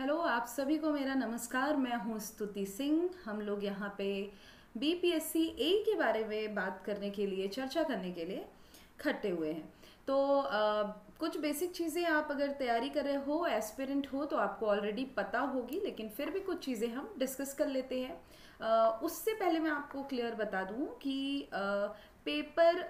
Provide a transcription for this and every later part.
Hello, आप सभी को मेरा नमस्कार। मैं हूं स्तुति सिंह। हम लोग यहाँ पे बीपीएससी ए के बारे में बात करने के लिए, चर्चा करने के लिए इकट्ठे हुए हैं। तो कुछ बेसिक चीज़ें आप अगर तैयारी कर रहे हो, एस्पिरेंट हो, तो आपको ऑलरेडी पता होगी, लेकिन फिर भी कुछ चीज़ें हम डिस्कस कर लेते हैं। उससे पहले मैं आपको क्लियर बता दूं कि पेपर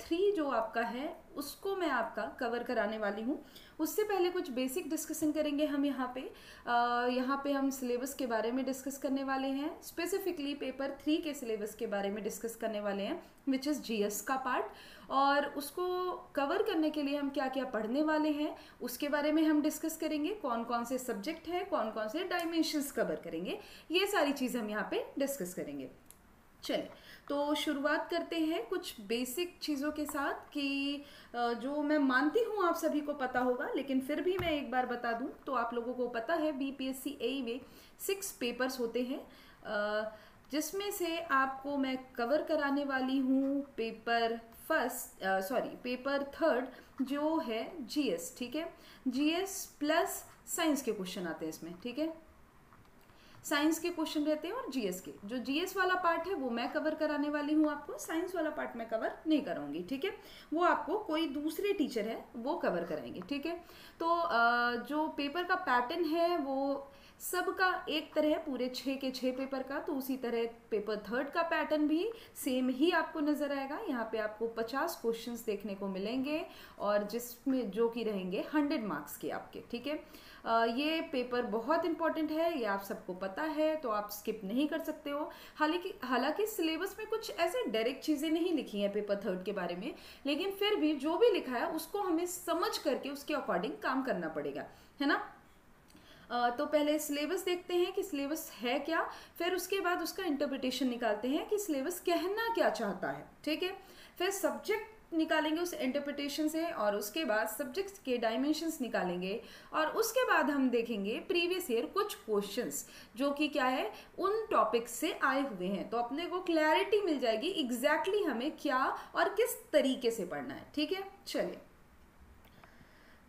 3 जो आपका है उसको मैं आपका कवर कराने वाली हूँ। उससे पहले कुछ बेसिक डिस्कशन करेंगे हम यहाँ पे हम सिलेबस के बारे में डिस्कस करने वाले हैं। स्पेसिफिकली पेपर 3 के सिलेबस के बारे में डिस्कस करने वाले हैं, विच इज़ जीएस का पार्ट। और उसको कवर करने के लिए हम क्या क्या पढ़ने वाले हैं उसके बारे में हम डिस्कस करेंगे। कौन कौन से सब्जेक्ट हैं, कौन कौन से डायमेंशंस कवर करेंगे, ये सारी चीज़ हम यहाँ पे डिस्कस करेंगे। चलिए, तो शुरुआत करते हैं कुछ बेसिक चीज़ों के साथ कि जो मैं मानती हूँ आप सभी को पता होगा, लेकिन फिर भी मैं एक बार बता दूँ तो आप लोगों को पता है बीपीएससी ए में 6 पेपर्स होते हैं, जिसमें से आपको मैं कवर कराने वाली हूँ पेपर पेपर 3 जो है जीएस। ठीक है, जीएस प्लस साइंस के क्वेश्चन आते हैं इसमें। ठीक है, साइंस के क्वेश्चन रहते हैं और जीएस के। जो जीएस वाला पार्ट है वो मैं कवर कराने वाली हूँ आपको, साइंस वाला पार्ट मैं कवर नहीं कराऊंगी। ठीक है, वो आपको कोई दूसरे टीचर है वो कवर कराएंगे। ठीक है, तो जो पेपर का पैटर्न है वो सबका एक तरह है, पूरे 6 के 6 पेपर का। तो उसी तरह पेपर 3 का पैटर्न भी सेम ही आपको नजर आएगा। यहाँ पे आपको 50 क्वेश्चंस देखने को मिलेंगे और जिसमें जो कि रहेंगे 100 मार्क्स के आपके। ठीक है, ये पेपर बहुत इंपॉर्टेंट है, ये आप सबको पता है, तो आप स्किप नहीं कर सकते हो। हालांकि सिलेबस में कुछ ऐसे डायरेक्ट चीज़ें नहीं लिखी हैं पेपर 3 के बारे में, लेकिन फिर भी जो भी लिखा है उसको हमें समझ करके उसके अकॉर्डिंग काम करना पड़ेगा, है ना। तो पहले सिलेबस देखते हैं कि सिलेबस है क्या, फिर उसके बाद उसका इंटरप्रिटेशन निकालते हैं कि सिलेबस कहना क्या चाहता है। ठीक है, फिर सब्जेक्ट निकालेंगे उस इंटरप्रिटेशन से, और उसके बाद सब्जेक्ट्स के डायमेंशंस निकालेंगे, और उसके बाद हम देखेंगे प्रीवियस ईयर कुछ क्वेश्चंस जो कि क्या है उन टॉपिक्स से आए हुए हैं। तो अपने को क्लैरिटी मिल जाएगी एग्जैक्टली हमें क्या और किस तरीके से पढ़ना है। ठीक है, चलिए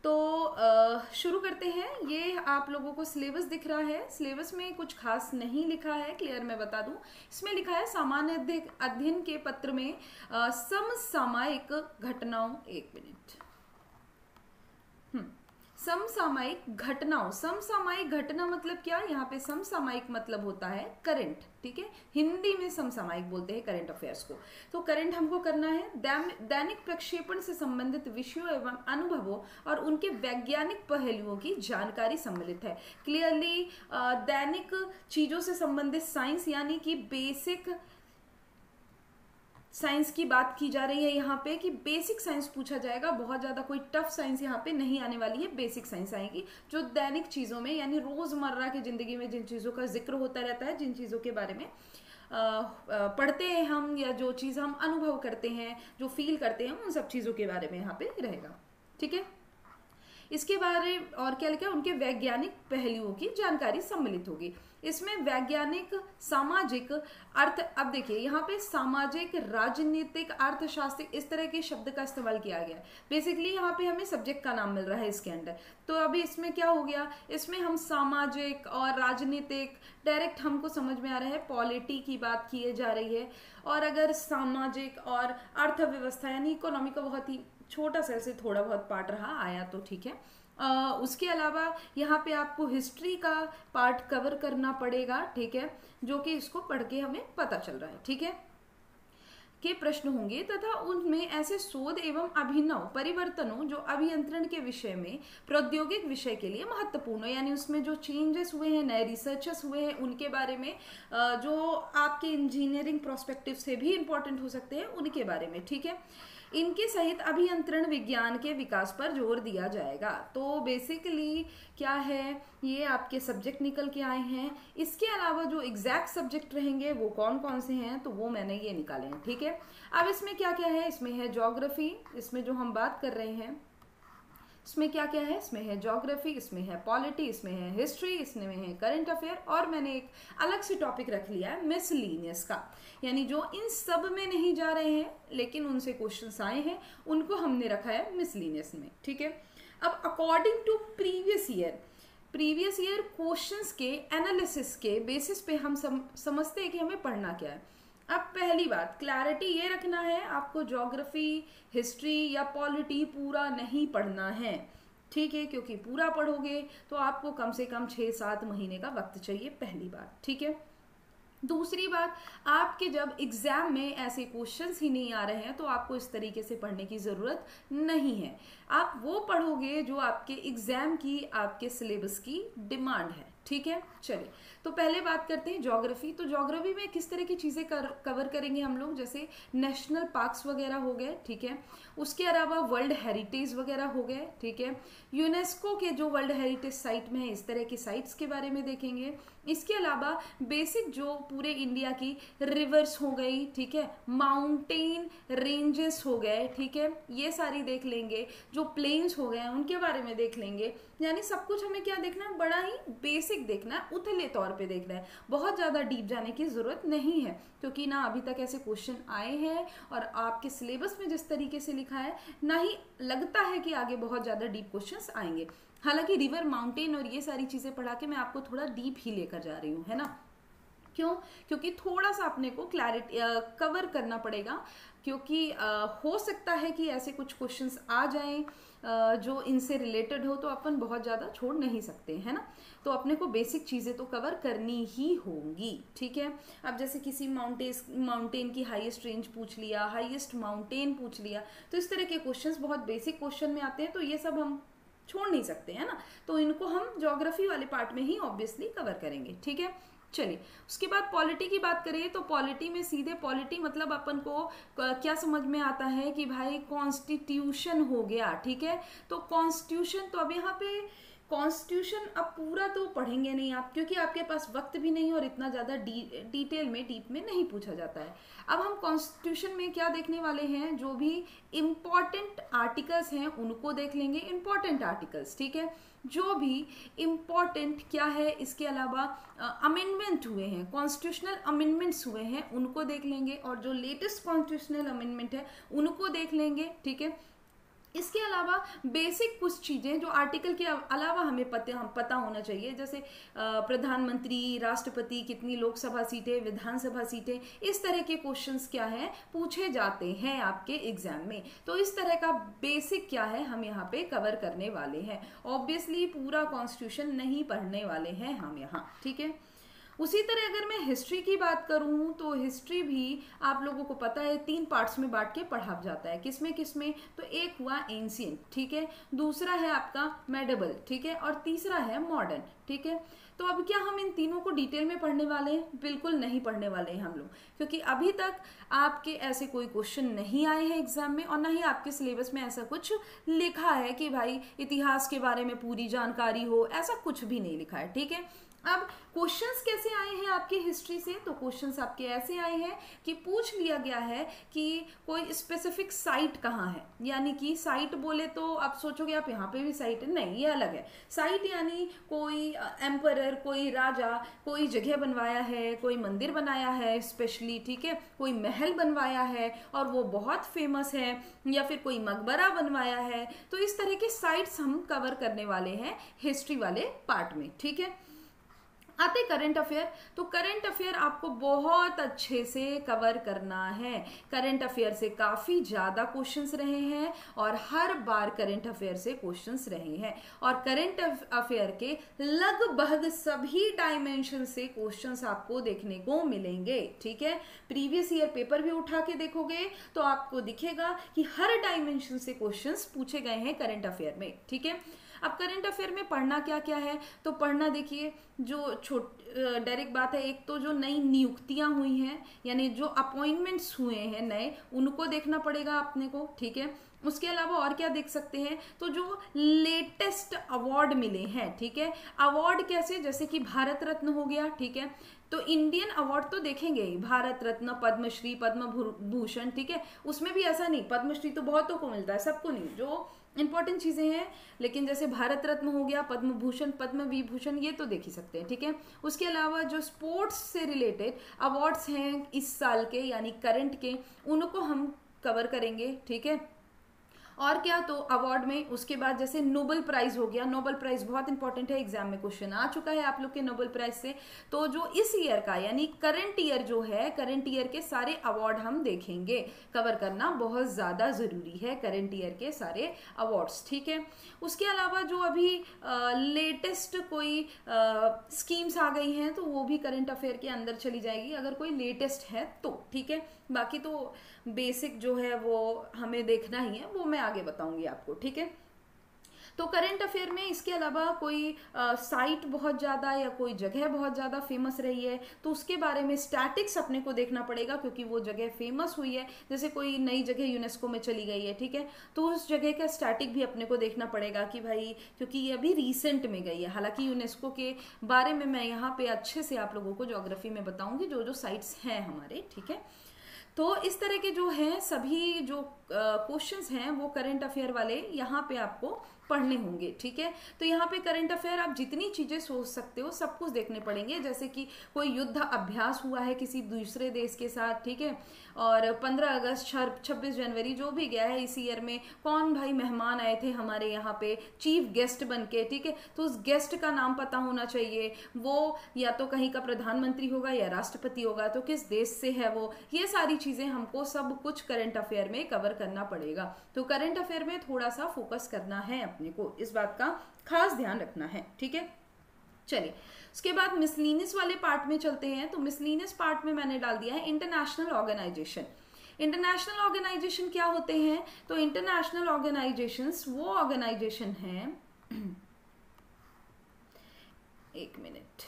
तो शुरू करते हैं। ये आप लोगों को सिलेबस दिख रहा है, सिलेबस में कुछ खास नहीं लिखा है, क्लियर मैं बता दूं। इसमें लिखा है सामान्य अध्ययन के पत्र में समसामयिक घटनाओं, एक मिनट, समसामयिक घटनाओं। समसामयिक घटना मतलब क्या, यहाँ पे समसामयिक मतलब होता है करंट। ठीक है, हिंदी में समसामयिक बोलते हैं करंट अफेयर्स को। तो करंट हमको करना है। दैनिक प्रक्षेपण से संबंधित विषयों एवं अनुभवों और उनके वैज्ञानिक पहलुओं की जानकारी सम्मिलित है। क्लियरली दैनिक चीजों से संबंधित साइंस, यानी कि बेसिक साइंस की बात की जा रही है यहाँ पे कि बेसिक साइंस पूछा जाएगा। बहुत ज़्यादा कोई टफ साइंस यहाँ पे नहीं आने वाली है, बेसिक साइंस आएगी जो दैनिक चीज़ों में, यानी रोज़मर्रा की ज़िंदगी में जिन चीज़ों का जिक्र होता रहता है, जिन चीज़ों के बारे में पढ़ते हैं हम, या जो चीज़ हम अनुभव करते हैं, जो फील करते हैं, उन सब चीज़ों के बारे में यहाँ पे रहेगा। ठीक है, इसके बारे और क्या लिखा है, उनके वैज्ञानिक पहलुओं की जानकारी सम्मिलित होगी। इसमें वैज्ञानिक, सामाजिक, अर्थ, अब देखिए यहाँ पे सामाजिक, राजनीतिक, अर्थशास्त्रिक, इस तरह के शब्द का इस्तेमाल किया गया है। बेसिकली यहाँ पे हमें सब्जेक्ट का नाम मिल रहा है इसके अंदर। तो अभी इसमें क्या हो गया, इसमें हम सामाजिक और राजनीतिक डायरेक्ट हमको समझ में आ रहा है, पॉलिटी की बात की जा रही है। और अगर सामाजिक और अर्थव्यवस्था यानी इकोनॉमी का बहुत ही छोटा सा से थोड़ा बहुत पार्ट रहा आया तो ठीक है। उसके अलावा यहाँ पे आपको हिस्ट्री का पार्ट कवर करना पड़ेगा। ठीक है, जो कि इसको पढ़ के हमें पता चल रहा है। ठीक है, के प्रश्न होंगे तथा उनमें ऐसे शोध एवं अभिनव परिवर्तनों जो अभियंत्रण के विषय में प्रौद्योगिक विषय के लिए महत्वपूर्ण है, यानी उसमें जो चेंजेस हुए हैं, नए रिसर्चेस हुए हैं, उनके बारे में, जो आपके इंजीनियरिंग प्रोस्पेक्टिव से भी इंपॉर्टेंट हो सकते हैं, उनके बारे में। ठीक है, इनके सहित अभियंत्रण विज्ञान के विकास पर जोर दिया जाएगा। तो बेसिकली क्या है, ये आपके सब्जेक्ट निकल के आए हैं। इसके अलावा जो एग्जैक्ट सब्जेक्ट रहेंगे वो कौन कौन से हैं, तो वो मैंने ये निकाले हैं। ठीक है, अब इसमें क्या क्या है, इसमें है ज्योग्राफी, इसमें जो हम बात कर रहे हैं इसमें क्या क्या है, इसमें है ज्योग्राफी, इसमें है पॉलिटी, इसमें है हिस्ट्री, इसमें है करंट अफेयर, और मैंने एक अलग से टॉपिक रख लिया है मिसलिनियस का, यानी जो इन सब में नहीं जा रहे हैं लेकिन उनसे क्वेश्चंस आए हैं, उनको हमने रखा है मिसलिनियस में। ठीक है, अब according to previous year previous year questions के एनालिसिस के बेसिस पे हम समझते हैं कि हमें पढ़ना क्या है। अब पहली बात क्लैरिटी ये रखना है, आपको ज्योग्राफी, हिस्ट्री या पॉलिटी पूरा नहीं पढ़ना है, ठीक है, क्योंकि पूरा पढ़ोगे तो आपको कम से कम 6-7 महीने का वक्त चाहिए, पहली बात, ठीक है। दूसरी बात, आपके जब एग्जाम में ऐसे क्वेश्चंस ही नहीं आ रहे हैं तो आपको इस तरीके से पढ़ने की ज़रूरत नहीं है। आप वो पढ़ोगे जो आपके एग्जाम की, आपके सिलेबस की डिमांड है, ठीक है। चलिए, तो पहले बात करते हैं ज्योग्राफी। तो ज्योग्राफी में किस तरह की चीज़ें कवर करेंगे हम लोग, जैसे नेशनल पार्क्स वगैरह हो गए, ठीक है, उसके अलावा वर्ल्ड हेरिटेज वगैरह हो गए, ठीक है, यूनेस्को के जो वर्ल्ड हेरिटेज साइट में है इस तरह की साइट्स के बारे में देखेंगे। इसके अलावा बेसिक जो पूरे इंडिया की रिवर्स हो गई, ठीक है, माउंटेन रेंजेस हो गए, ठीक है, ये सारी देख लेंगे, जो प्लेन्स हो गए उनके बारे में देख लेंगे। यानी सब कुछ हमें क्या देखना है, बड़ा ही बेसिक देखना है, उथले तौर पे देखना है, बहुत ज़्यादा डीप जाने की ज़रूरत नहीं है, क्योंकि ना अभी तक ऐसे क्वेश्चन आए हैं और आपके सिलेबस में जिस तरीके से लिखा है ना ही लगता है कि आगे बहुत ज़्यादा डीप क्वेश्चंस आएंगे। हालांकि रिवर, माउंटेन और ये सारी चीज़ें पढ़ा के मैं आपको थोड़ा डीप ही लेकर जा रही हूँ, है ना। क्यों? क्योंकि थोड़ा सा अपने को क्लैरिटी कवर करना पड़ेगा, क्योंकि हो सकता है कि ऐसे कुछ क्वेश्चंस आ जाएं जो इनसे रिलेटेड हो, तो अपन बहुत ज़्यादा छोड़ नहीं सकते, है ना। तो अपने को बेसिक चीज़ें तो कवर करनी ही होंगी, ठीक है। अब जैसे किसी माउंटेन की हाईएस्ट रेंज पूछ लिया, हाईएस्ट माउंटेन पूछ लिया, तो इस तरह के क्वेश्चंस बहुत बेसिक क्वेश्चन में आते हैं, तो ये सब हम छोड़ नहीं सकते, है ना। तो इनको हम ज्योग्राफी वाले पार्ट में ही ऑब्वियसली कवर करेंगे, ठीक है। चलिए, उसके बाद पॉलिटी की बात करें तो पॉलिटी में सीधे पॉलिटी मतलब अपन को क्या समझ में आता है कि भाई कॉन्स्टिट्यूशन हो गया, ठीक है। तो कॉन्स्टिट्यूशन, तो अब यहाँ पे कॉन्स्टिट्यूशन अब पूरा तो पढ़ेंगे नहीं आप, क्योंकि आपके पास वक्त भी नहीं और इतना ज़्यादा डिटेल में, डीप में नहीं पूछा जाता है। अब हम कॉन्स्टिट्यूशन में क्या देखने वाले हैं, जो भी इम्पॉर्टेंट आर्टिकल्स हैं उनको देख लेंगे, इम्पॉर्टेंट आर्टिकल्स, ठीक है, जो भी इम्पॉर्टेंट क्या है। इसके अलावा अमेंडमेंट हुए हैं, कॉन्स्टिट्यूशनल अमेंडमेंट्स हुए हैं, उनको देख लेंगे, और जो लेटेस्ट कॉन्स्टिट्यूशनल अमेंडमेंट है उनको देख लेंगे, ठीक है। इसके अलावा बेसिक कुछ चीज़ें जो आर्टिकल के अलावा हमें पता होना चाहिए, जैसे प्रधानमंत्री, राष्ट्रपति, कितनी लोकसभा सीटें, विधानसभा सीटें, इस तरह के क्वेश्चंस क्या है पूछे जाते हैं आपके एग्जाम में। तो इस तरह का बेसिक क्या है हम यहाँ पे कवर करने वाले हैं। ऑब्वियसली पूरा कॉन्स्टिट्यूशन नहीं पढ़ने वाले हैं हम यहाँ, ठीक है। उसी तरह अगर मैं हिस्ट्री की बात करूं तो हिस्ट्री भी आप लोगों को पता है 3 पार्ट्स में बांट के पढ़ा जाता है। किसमें किसमें? तो एक हुआ एंशिएंट, ठीक है, दूसरा है आपका मेडिवल, ठीक है, और तीसरा है मॉडर्न, ठीक है। तो अब क्या हम इन तीनों को डिटेल में पढ़ने वाले हैं? बिल्कुल नहीं पढ़ने वाले हैं हम लोग, क्योंकि अभी तक आपके ऐसे कोई क्वेश्चन नहीं आए हैं एग्जाम में, और ना ही आपके सिलेबस में ऐसा कुछ लिखा है कि भाई इतिहास के बारे में पूरी जानकारी हो, ऐसा कुछ भी नहीं लिखा है, ठीक है। अब क्वेश्चंस कैसे आए हैं आपके हिस्ट्री से? तो क्वेश्चंस आपके ऐसे आए हैं कि पूछ लिया गया है कि कोई स्पेसिफिक साइट कहाँ है। यानी कि साइट बोले तो आप सोचोगे आप यहाँ पे भी साइट है, नहीं, ये अलग है। साइट यानी कोई एम्परर, कोई राजा कोई जगह बनवाया है, कोई मंदिर बनाया है स्पेशली, ठीक है, कोई महल बनवाया है और वो बहुत फेमस है, या फिर कोई मकबरा बनवाया है। तो इस तरह के साइट्स हम कवर करने वाले हैं हिस्ट्री वाले पार्ट में, ठीक है। आते करंट अफेयर। तो करंट अफेयर आपको बहुत अच्छे से कवर करना है। करंट अफेयर से काफ़ी ज़्यादा क्वेश्चंस रहे हैं और हर बार करंट अफेयर से क्वेश्चंस रहे हैं, और करंट अफेयर के लगभग सभी डायमेंशन से क्वेश्चंस आपको देखने को मिलेंगे, ठीक है। प्रीवियस ईयर पेपर भी उठा के देखोगे तो आपको दिखेगा कि हर डायमेंशन से क्वेश्चंस पूछे गए हैं करंट अफेयर में, ठीक है। अब करंट अफेयर में पढ़ना क्या क्या है? तो पढ़ना देखिए, जो डायरेक्ट बात है, एक तो जो नई नियुक्तियां हुई हैं, यानी जो अपॉइंटमेंट्स हुए हैं नए, उनको देखना पड़ेगा अपने को, ठीक है। उसके अलावा और क्या देख सकते हैं? तो जो लेटेस्ट अवार्ड मिले हैं, ठीक है। अवार्ड कैसे? जैसे कि भारत रत्न हो गया, ठीक है, तो इंडियन अवार्ड तो देखेंगे ही, भारत रत्न, पद्मश्री, पद्म भूषण, ठीक है। उसमें भी ऐसा नहीं, पद्मश्री तो बहुतों को मिलता है, सबको नहीं, जो इंपॉर्टेंट चीजें हैं। लेकिन जैसे भारत रत्न हो गया, पद्म भूषण, पद्म विभूषण, ये तो देख ही सकते हैं, ठीक है। उसके अलावा जो स्पोर्ट्स से रिलेटेड अवार्ड्स हैं इस साल के, यानी करंट के, उनको हम कवर करेंगे, ठीक है। और क्या, तो अवार्ड में उसके बाद जैसे नोबेल प्राइज हो गया, नोबेल प्राइज बहुत इंपॉर्टेंट है, एग्जाम में क्वेश्चन आ चुका है आप लोग के नोबेल प्राइज से। तो जो इस ईयर का यानी करंट ईयर जो है, करंट ईयर के सारे अवार्ड हम देखेंगे, कवर करना बहुत ज्यादा जरूरी है करंट ईयर के सारे अवार्ड्स, ठीक है। उसके अलावा जो अभी लेटेस्ट कोई स्कीम्स आ गई हैं तो वो भी करंट अफेयर के अंदर चली जाएगी अगर कोई लेटेस्ट है तो, ठीक है। बाकी तो बेसिक जो है वो हमें देखना ही है, वो मैं आगे बताऊंगी आपको, ठीक है। तो करंट अफेयर में इसके अलावा कोई साइट बहुत ज़्यादा या कोई जगह बहुत ज़्यादा फेमस रही है तो उसके बारे में स्टैटिक्स अपने को देखना पड़ेगा, क्योंकि वो जगह फेमस हुई है। जैसे कोई नई जगह यूनेस्को में चली गई है, ठीक है, तो उस जगह का स्टैटिक भी अपने को देखना पड़ेगा कि भाई, क्योंकि ये अभी रिसेंट में गई है। हालांकि यूनेस्को के बारे में मैं यहाँ पे अच्छे से आप लोगों को ज्योग्राफी में बताऊंगी जो जो साइट्स हैं हमारे, ठीक है। तो इस तरह के जो हैं सभी जो क्वेश्चंस हैं वो करंट अफेयर वाले यहाँ पे आपको पढ़ने होंगे, ठीक है। तो यहाँ पे करंट अफेयर आप जितनी चीजें सोच सकते हो सब कुछ देखने पड़ेंगे। जैसे कि कोई युद्ध अभ्यास हुआ है किसी दूसरे देश के साथ, ठीक है, और 15 अगस्त 26 जनवरी जो भी गया है इस ईयर में, कौन भाई मेहमान आए थे हमारे यहाँ पे चीफ गेस्ट बन के, ठीक है, तो उस गेस्ट का नाम पता होना चाहिए। वो या तो कहीं का प्रधानमंत्री होगा या राष्ट्रपति होगा, तो किस देश से है वो, ये सारी चीजें हमको सब कुछ करंट अफेयर में कवर करना पड़ेगा। तो करंट अफेयर में थोड़ा सा फोकस करना है अपने को, इस बात का खास ध्यान रखना है, ठीक है। चलिए उसके बाद मिसलिनियस वाले पार्ट में चलते हैं। तो मिसलिनियस पार्ट में मैंने डाल दिया है इंटरनेशनल ऑर्गेनाइजेशन। इंटरनेशनल ऑर्गेनाइजेशन क्या होते हैं? तो इंटरनेशनल ऑर्गेनाइजेशंस वो ऑर्गेनाइजेशन हैं, एक मिनट,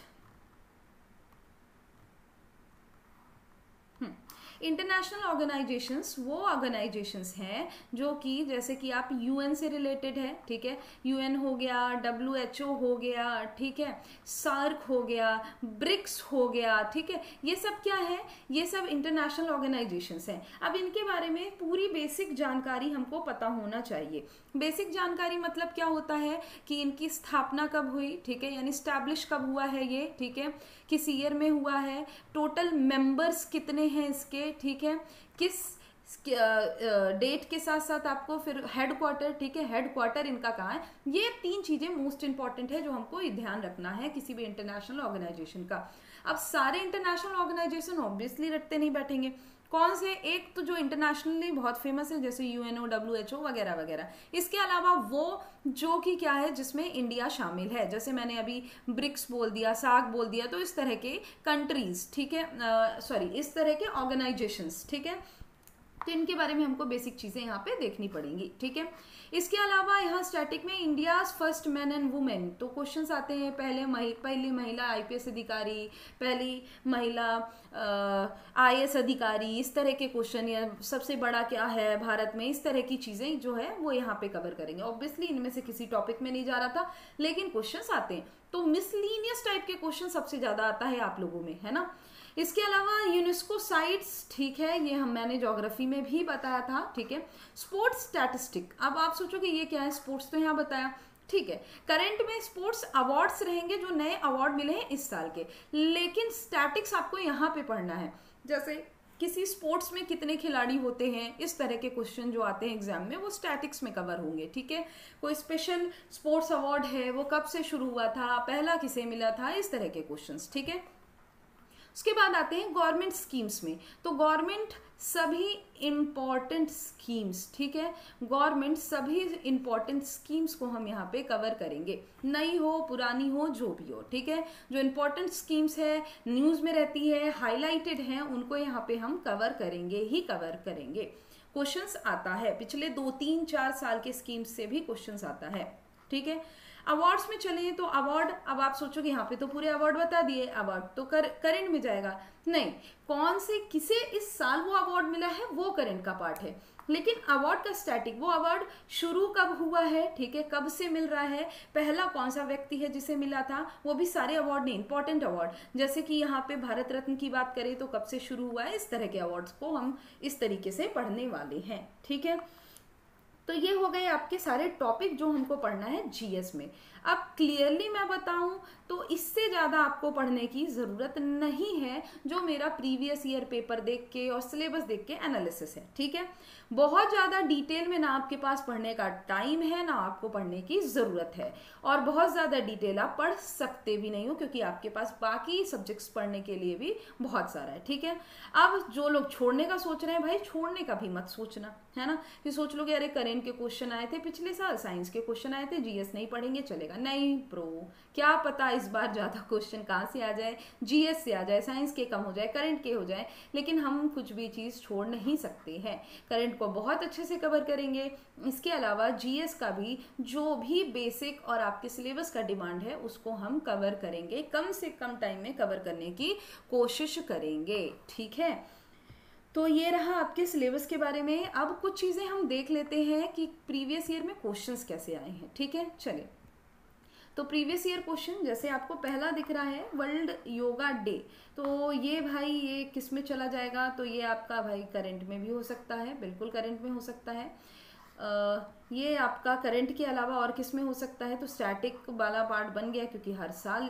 इंटरनेशनल ऑर्गेनाइजेशंस वो ऑर्गेनाइजेशंस हैं जो कि जैसे कि आप यूएन से रिलेटेड है, ठीक है, यूएन हो गया, डब्ल्यूएचओ हो गया, ठीक है, सार्क हो गया, ब्रिक्स हो गया, ठीक है, ये सब क्या है, ये सब इंटरनेशनल ऑर्गेनाइजेशंस हैं। अब इनके बारे में पूरी बेसिक जानकारी हमको पता होना चाहिए। बेसिक जानकारी मतलब क्या होता है कि इनकी स्थापना कब हुई, ठीक है, यानी स्टैब्लिश कब हुआ है ये, ठीक है, किस ईयर में हुआ है, टोटल मेंबर्स कितने हैं इसके, ठीक है, किस डेट के साथ साथ आपको फिर हेडक्वार्टर, ठीक है, हेडक्वार्टर इनका कहाँ है। ये 3 चीजें मोस्ट इंपॉर्टेंट है जो हमको ध्यान रखना है किसी भी इंटरनेशनल ऑर्गेनाइजेशन का। अब सारे इंटरनेशनल ऑर्गेनाइजेशन ऑब्वियसली रटते नहीं बैठेंगे, कौन से, एक तो जो इंटरनेशनली बहुत फेमस है जैसे यूएनओ, डब्ल्यूएचओ वगैरह वगैरह। इसके अलावा वो जो कि क्या है जिसमें इंडिया शामिल है, जैसे मैंने अभी ब्रिक्स बोल दिया, सार्क बोल दिया, तो इस तरह के कंट्रीज, ठीक है, सॉरी इस तरह के ऑर्गेनाइजेशंस, ठीक है, तो इनके बारे में हमको बेसिक चीजें यहाँ पे देखनी पड़ेंगी, ठीक है। इसके अलावा यहाँ स्टैटिक में India first man and women, तो क्वेश्चंस आते हैं, पहली महिला आईपीएस अधिकारी, पहली महिला आईएएस अधिकारी, इस तरह के क्वेश्चन, या सबसे बड़ा क्या है भारत में, इस तरह की चीजें जो है वो यहाँ पे कवर करेंगे। ऑब्वियसली इनमें से किसी टॉपिक में नहीं जा रहा था लेकिन क्वेश्चंस आते हैं, तो मिसलीनियस टाइप के क्वेश्चन सबसे ज्यादा आता है आप लोगों में, है ना। इसके अलावा यूनेस्को साइट्स, ठीक है, ये मैंने ज्योग्राफी में भी बताया था, ठीक है। स्पोर्ट्स स्टैटिस्टिक, अब आप सोचोगे ये क्या है, स्पोर्ट्स तो यहाँ बताया, ठीक है। करंट में स्पोर्ट्स अवार्ड्स रहेंगे जो नए अवार्ड मिले हैं इस साल के, लेकिन स्टैटिक्स आपको यहाँ पे पढ़ना है, जैसे किसी स्पोर्ट्स में कितने खिलाड़ी होते हैं, इस तरह के क्वेश्चन जो आते हैं एग्जाम में वो स्टैटिक्स में कवर होंगे, ठीक है। कोई स्पेशल स्पोर्ट्स अवार्ड है, वो कब से शुरू हुआ था, पहला किसे मिला था, इस तरह के क्वेश्चंस, ठीक है। उसके बाद आते हैं गवर्नमेंट स्कीम्स में, तो गवर्नमेंट सभी इंपॉर्टेंट स्कीम्स, ठीक है, गवर्नमेंट सभी इंपॉर्टेंट स्कीम्स को हम यहाँ पे कवर करेंगे, नई हो पुरानी हो जो भी हो, ठीक है। जो इंपॉर्टेंट स्कीम्स है, न्यूज में रहती है, हाईलाइटेड है, उनको यहाँ पे हम कवर करेंगे ही कवर करेंगे। क्वेश्चंस आता है, पिछले 2, 3, 4 साल के स्कीम्स से भी क्वेश्चंस आता है, ठीक है। अवार्ड्स में चले तो अवार्ड, अब आप सोचोगे यहाँ पे तो पूरे अवार्ड बता दिए, अवार्ड तो करंट में जाएगा, नहीं, कौन से किसे इस साल वो अवार्ड मिला है वो करंट का पार्ट है, लेकिन अवार्ड का स्टैटिक, वो अवार्ड शुरू कब हुआ है, ठीक है, कब से मिल रहा है, पहला कौन सा व्यक्ति है जिसे मिला था, वो भी सारे अवार्ड नहीं, इंपॉर्टेंट अवार्ड, जैसे कि यहाँ पे भारत रत्न की बात करें तो कब से शुरू हुआ है, इस तरह के अवार्ड्स को हम इस तरीके से पढ़ने वाले हैं, ठीक है। तो ये हो गए आपके सारे टॉपिक जो हमको पढ़ना है जीएस में। अब क्लियरली मैं बताऊं तो इससे ज़्यादा आपको पढ़ने की ज़रूरत नहीं है, जो मेरा प्रीवियस ईयर पेपर देख के और सिलेबस देख के एनालिसिस है, ठीक है। बहुत ज़्यादा डिटेल में ना आपके पास पढ़ने का टाइम है, ना आपको पढ़ने की ज़रूरत है, और बहुत ज़्यादा डिटेल आप पढ़ सकते भी नहीं हो, क्योंकि आपके पास बाकी सब्जेक्ट्स पढ़ने के लिए भी बहुत सारा है, ठीक है। अब जो लोग छोड़ने का सोच रहे हैं, भाई छोड़ने का भी मत सोचना, है ना, कि सोच लो कि अरे करेंट के क्वेश्चन आए थे पिछले साल, साइंस के क्वेश्चन आए थे, जीएस नहीं पढ़ेंगे चलेगा। नहीं प्रो, क्या पता इस बार ज़्यादा क्वेश्चन कहाँ से आ जाए, जीएस से आ जाए, साइंस के कम हो जाए, करंट के हो जाए, लेकिन हम कुछ भी चीज़ छोड़ नहीं सकते हैं। करंट को बहुत अच्छे से कवर करेंगे, इसके अलावा जीएस का भी जो भी बेसिक और आपके सिलेबस का डिमांड है उसको हम कवर करेंगे, कम से कम टाइम में कवर करने की कोशिश करेंगे, ठीक है। तो ये रहा आपके सिलेबस के बारे में। अब कुछ चीज़ें हम देख लेते हैं कि प्रीवियस ईयर में क्वेश्चंस कैसे आए हैं, ठीक है। चलिए, तो प्रीवियस ईयर क्वेश्चन जैसे आपको पहला दिख रहा है, वर्ल्ड योगा डे, तो ये भाई ये किस में चला जाएगा, तो ये आपका भाई करंट में भी हो सकता है, बिल्कुल करंट में हो सकता है। ये आपका करंट के अलावा और किस में हो सकता है, तो स्टैटिक वाला पार्ट बन गया, क्योंकि हर साल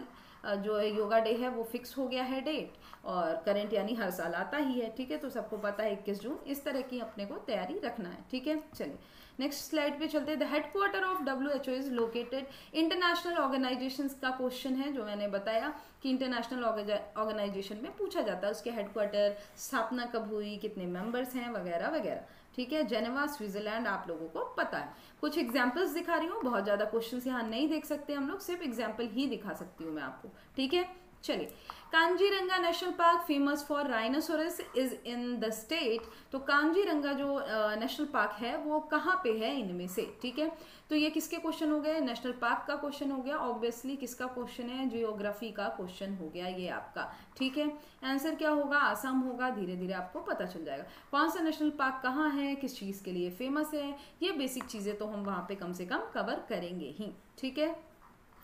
जो योगा डे है वो फिक्स हो गया है डेट, और करंट यानी हर साल आता ही है, ठीक है। तो सबको पता है 21 जून, इस तरह की अपने को तैयारी रखना है, ठीक है। चलिए नेक्स्ट स्लाइड पे चलते हैं। The headquarter of WHO is located, international organisation का क्वेश्चन है, जो मैंने बताया कि इंटरनेशनल ऑर्गेनाइजेशन में पूछा जाता है उसके हेडक्वार्टर, स्थापना कब हुई, कितने मेंबर्स हैं, वगैरह वगैरह, ठीक है। जेनेवा स्विट्जरलैंड आप लोगों को पता है। कुछ एग्जाम्पल्स दिखा रही हूँ, बहुत ज्यादा क्वेश्चंस यहाँ नहीं देख सकते हम लोग, सिर्फ एग्जाम्पल ही दिखा सकती हूँ मैं आपको, ठीक है। चलिए, Kaziranga national park famous for rhinoceros is in the state, तो कांजीरंगा जो नेशनल पार्क है वो कहाँ पे है इनमें से, ठीक है। तो ये किसके क्वेश्चन हो गए, नेशनल पार्क का क्वेश्चन हो गया, ऑब्वियसली किसका क्वेश्चन है, जियोग्राफी का क्वेश्चन हो गया ये आपका, ठीक है। आंसर क्या होगा, आसाम होगा, धीरे धीरे आपको पता चल जाएगा। कौन सा नेशनल पार्क कहाँ है, किस चीज़ के लिए फेमस है, ये बेसिक चीज़ें तो हम वहाँ पे कम से कम कवर करेंगे ही, ठीक है।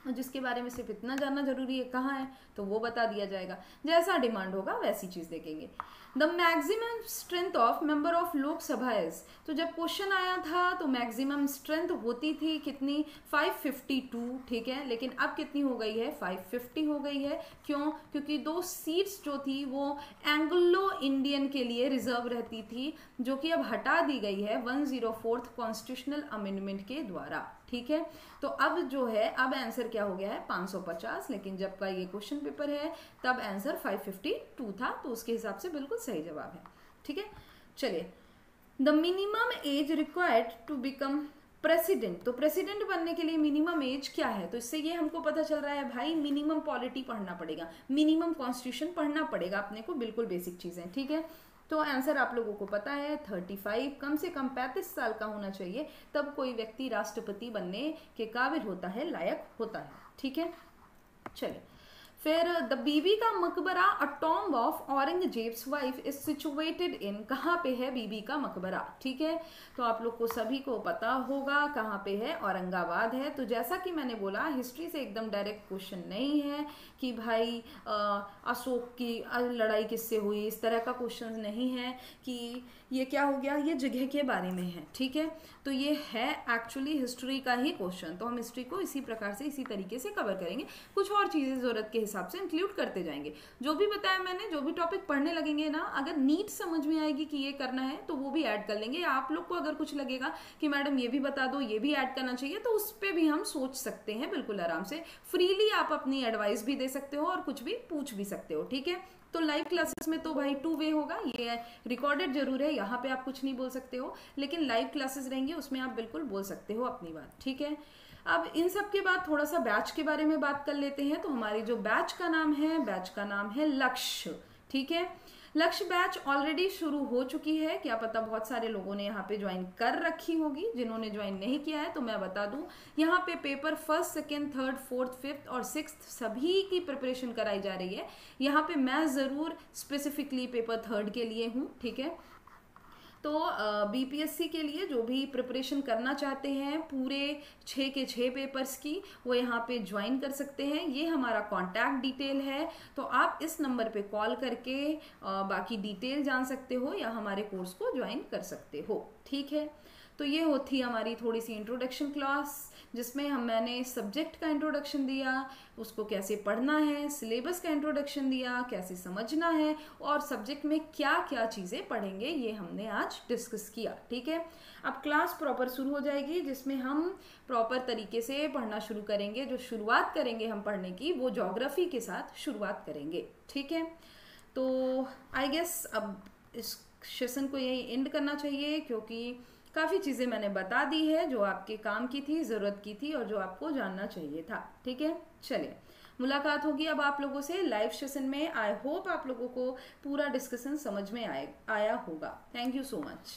जिसके बारे में सिर्फ इतना जानना जरूरी है कहाँ है, तो वो बता दिया जाएगा, जैसा डिमांड होगा वैसी चीज देखेंगे। The maximum strength of member of Lok Sabha is, तो जब क्वेश्चन आया था तो मैक्सिमम स्ट्रेंथ होती थी कितनी, 552, ठीक है, लेकिन अब कितनी हो गई है, 550 हो गई है। क्यों, क्योंकि 2 सीट्स जो थी वो एंग्लो इंडियन के लिए रिजर्व रहती थी, जो कि अब हटा दी गई है 104th कॉन्स्टिट्यूशनल अमेंडमेंट के द्वारा, ठीक है। तो अब जो है, अब आंसर क्या हो गया है 550, लेकिन जब का ये क्वेश्चन पेपर है तब आंसर 552 था, तो उसके हिसाब से बिल्कुल सही जवाब है, ठीक है। चलिए, the minimum age required to become president, तो प्रेसिडेंट बनने के लिए मिनिमम एज क्या है, तो इससे ये हमको पता चल रहा है भाई मिनिमम पॉलिटी पढ़ना पड़ेगा, मिनिमम कॉन्स्टिट्यूशन पढ़ना पड़ेगा अपने को, बिल्कुल बेसिक चीजें, ठीक है। तो आंसर आप लोगों को पता है 35, कम से कम 35 साल का होना चाहिए, तब कोई व्यक्ति राष्ट्रपति बनने के काबिल होता है, लायक होता है, ठीक है। चलिए, फिर the Bibi ka Maqbara, a tomb of Aurangzeb's wife is situated in, कहाँ पे है बीबी का मकबरा, ठीक है। तो आप लोग को सभी को पता होगा कहाँ पे है, औरंगाबाद है। तो जैसा कि मैंने बोला, हिस्ट्री से एकदम डायरेक्ट क्वेश्चन नहीं है कि भाई अशोक की लड़ाई किससे हुई, इस तरह का क्वेश्चन नहीं है कि ये क्या हो गया, ये जगह के बारे में है, ठीक है। तो ये है एक्चुअली हिस्ट्री का ही क्वेश्चन, तो हम हिस्ट्री को इसी प्रकार से इसी तरीके से कवर करेंगे, कुछ और चीज़ें ज़रूरत के हिसाब से इंक्लूड करते जाएंगे। जो भी बताया मैंने, जो भी टॉपिक पढ़ने लगेंगे ना, अगर नीट समझ में आएगी कि ये करना है तो वो भी ऐड कर लेंगे। आप लोग को अगर कुछ लगेगा कि मैडम ये भी बता दो, ये भी ऐड करना चाहिए, तो उस पर भी हम सोच सकते हैं बिल्कुल आराम से, फ्रीली आप अपनी एडवाइस भी दे सकते हो और कुछ भी पूछ भी सकते हो, ठीक है। तो लाइव क्लासेस में तो भाई 2 वे होगा, ये रिकॉर्डेड जरूर है, यहाँ पे आप कुछ नहीं बोल सकते हो, लेकिन लाइव क्लासेस रहेंगी उसमें आप बिल्कुल बोल सकते हो अपनी बात, ठीक है। अब इन सब के बाद थोड़ा सा बैच के बारे में बात कर लेते हैं। तो हमारी जो बैच का नाम है, बैच का नाम है लक्ष्य, ठीक है। लक्ष्य बैच ऑलरेडी शुरू हो चुकी है, क्या पता बहुत सारे लोगों ने यहाँ पे ज्वाइन कर रखी होगी, जिन्होंने ज्वाइन नहीं किया है तो मैं बता दूं, यहाँ पे paper 1st, 2nd, 3rd, 4th, 5th और 6th सभी की प्रिपरेशन कराई जा रही है। यहाँ पे मैं ज़रूर स्पेसिफिकली पेपर 3rd के लिए हूँ, ठीक है। तो बीपीएससी के लिए जो भी प्रिपरेशन करना चाहते हैं पूरे 6 के 6 पेपर्स की, वो यहाँ पे ज्वाइन कर सकते हैं। ये हमारा कॉन्टैक्ट डिटेल है, तो आप इस नंबर पे कॉल करके बाकी डिटेल जान सकते हो या हमारे कोर्स को ज्वाइन कर सकते हो, ठीक है। तो ये होती हमारी थोड़ी सी इंट्रोडक्शन क्लास, जिसमें मैंने सब्जेक्ट का इंट्रोडक्शन दिया, उसको कैसे पढ़ना है, सिलेबस का इंट्रोडक्शन दिया, कैसे समझना है, और सब्जेक्ट में क्या क्या चीज़ें पढ़ेंगे ये हमने आज डिस्कस किया। ठीक है, अब क्लास प्रॉपर शुरू हो जाएगी, जिसमें हम प्रॉपर तरीके से पढ़ना शुरू करेंगे। जो शुरुआत करेंगे हम पढ़ने की, वो ज्योग्राफी के साथ शुरुआत करेंगे। ठीक है, तो आई गेस अब इस सेशन को यही एंड करना चाहिए, क्योंकि काफ़ी चीज़ें मैंने बता दी है जो आपके काम की थी, ज़रूरत की थी, और जो आपको जानना चाहिए था। ठीक है, चलिए मुलाकात होगी अब आप लोगों से लाइव सेशन में। आई होप आप लोगों को पूरा डिस्कशन समझ में आया होगा। Thank you so much.